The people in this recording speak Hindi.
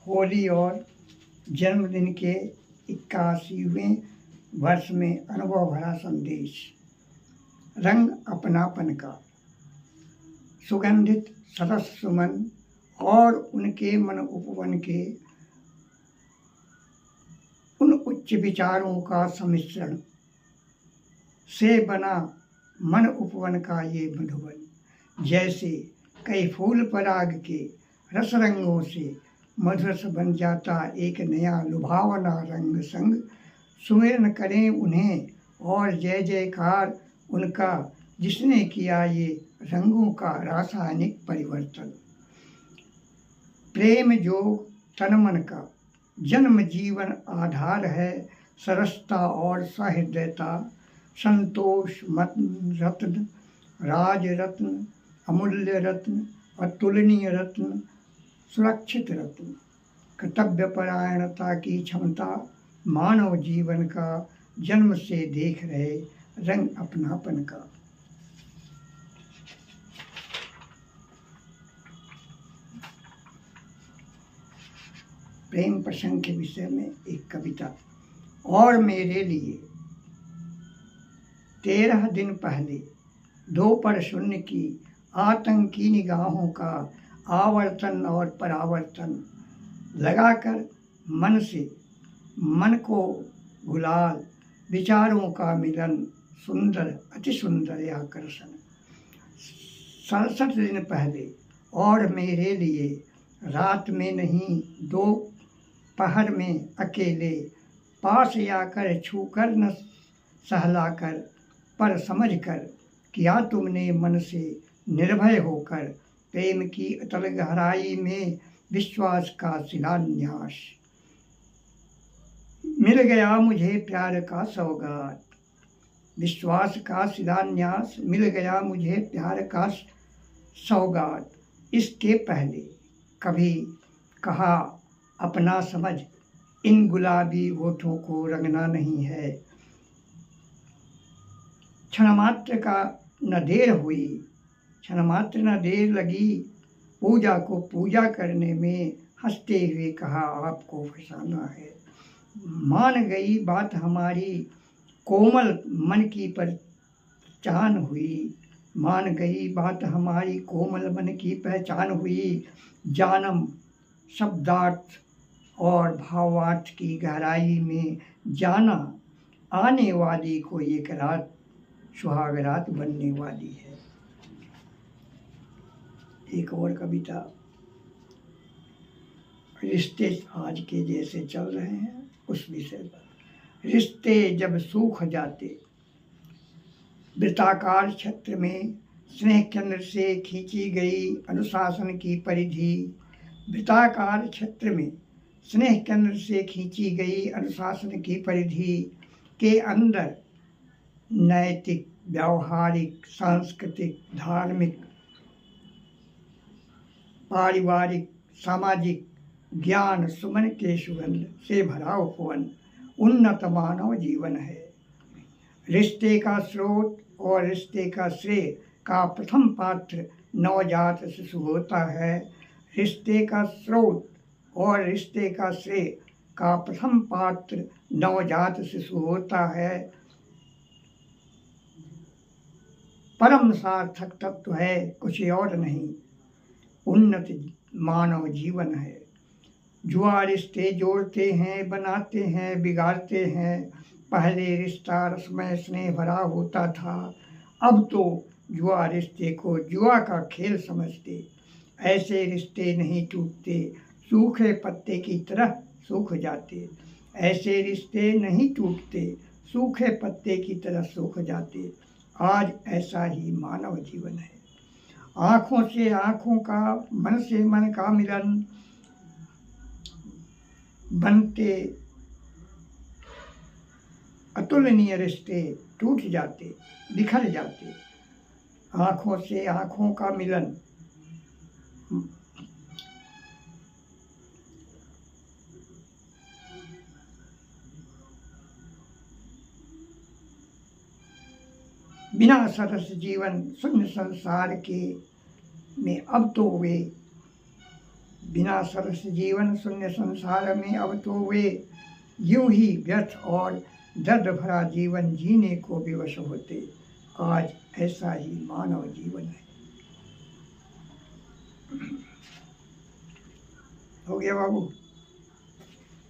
होली और जन्मदिन के 81वें वर्ष में अनुभव भरा संदेश। रंग अपनापन का। सुगंधित सरस सुमन और उनके मन उपवन के उन उच्च विचारों का सम्मिश्रण से बना मन उपवन का ये मधुबन। जैसे कई फूल पराग के रस रंगों से मधुरस बन जाता एक नया लुभावना रंग संग। सुमिरन करें उन्हें और जय जयकार उनका, जिसने किया ये रंगों का रासायनिक परिवर्तन। प्रेम जोग तन मन का जन्म जीवन आधार है। सरसता और सहृदयता, संतोष रत्न, राज रत्न, अमूल्य रत्न, अतुलनीय रत्न, सुरक्षित रत्न, कर्तव्य परायणता की क्षमता, मानव जीवन का जन्म से देख रहे रंग अपनापन का। प्रेम प्रसंग के विषय में एक कविता। और मेरे लिए 13 दिन पहले दोपहर शून्य की आतंकी निगाहों का आवर्तन और परावर्तन लगाकर मन से मन को गुलाल, विचारों का मिलन, सुंदर अति सुंदर आकर्षण। 67 दिन पहले और मेरे लिए रात में नहीं दोपहर में अकेले, पास आकर छूकर न सहलाकर पर समझकर किया तुमने मन से निर्भय होकर प्रेम की अतल गहराई में विश्वास का शिलान्यास। मिल गया मुझे प्यार का सौगात, विश्वास का शिलान्यास। मिल गया मुझे प्यार का सौगात। इसके पहले कभी कहा अपना समझ, इन गुलाबी होठों को रंगना नहीं है। क्षण मात्र का न देर हुई, क्षण मात्र न देर लगी, पूजा को पूजा करने में हंसते हुए कहा आपको फसाना है। मान गई बात हमारी कोमल मन की पहचान हुई, मान गई बात हमारी कोमल मन की पहचान हुई। जानम शब्दार्थ और भावार्थ की गहराई में जाना, आने वाली को एक रात सुहाग रात बनने वाली है। एक और कविता। रिश्ते आज के जैसे चल रहे हैं उस विषय पर। रिश्ते जब सूख जाते, वृत्ताकार क्षेत्र में स्नेह केंद्र से खींची गई अनुशासन की परिधि, वृत्ताकार क्षेत्र में स्नेह केंद्र से खींची गई अनुशासन की परिधि के अंदर नैतिक, व्यावहारिक, सांस्कृतिक, धार्मिक, पारिवारिक, सामाजिक ज्ञान सुमन के सुगंध से भरा उपवन उन्नत मानव जीवन है। रिश्ते का स्रोत और रिश्ते का श्रेय का प्रथम पात्र नवजात शिशु होता है। रिश्ते का स्रोत और रिश्ते का श्रेय का प्रथम पात्र नवजात शिशु होता है। परम सार्थक तत्व है कुछ और नहीं, उन्नत मानव जीवन है। जुआ रिश्ते जोड़ते हैं, बनाते हैं, बिगाड़ते हैं। पहले रिश्ता रसमय स्नेह भरा होता था, अब तो जुआ रिश्ते को जुआ का खेल समझते। ऐसे रिश्ते नहीं टूटते, सूखे पत्ते की तरह सूख जाते। ऐसे रिश्ते नहीं टूटते, सूखे पत्ते की तरह सूख जाते। आज ऐसा ही मानव जीवन है। आँखों से आँखों का, मन से मन का मिलन बनते अतुलनीय रिश्ते टूट जाते, बिखर जाते। आँखों से आँखों का मिलन बिना सरस जीवन शून्य संसार के में अब तो वे बिना सरस जीवन शून्य संसार में अब तो वे यूं ही व्यर्थ और दर्द भरा जीवन जीने को विवश होते। आज ऐसा ही मानव जीवन है। हो गया बाबू।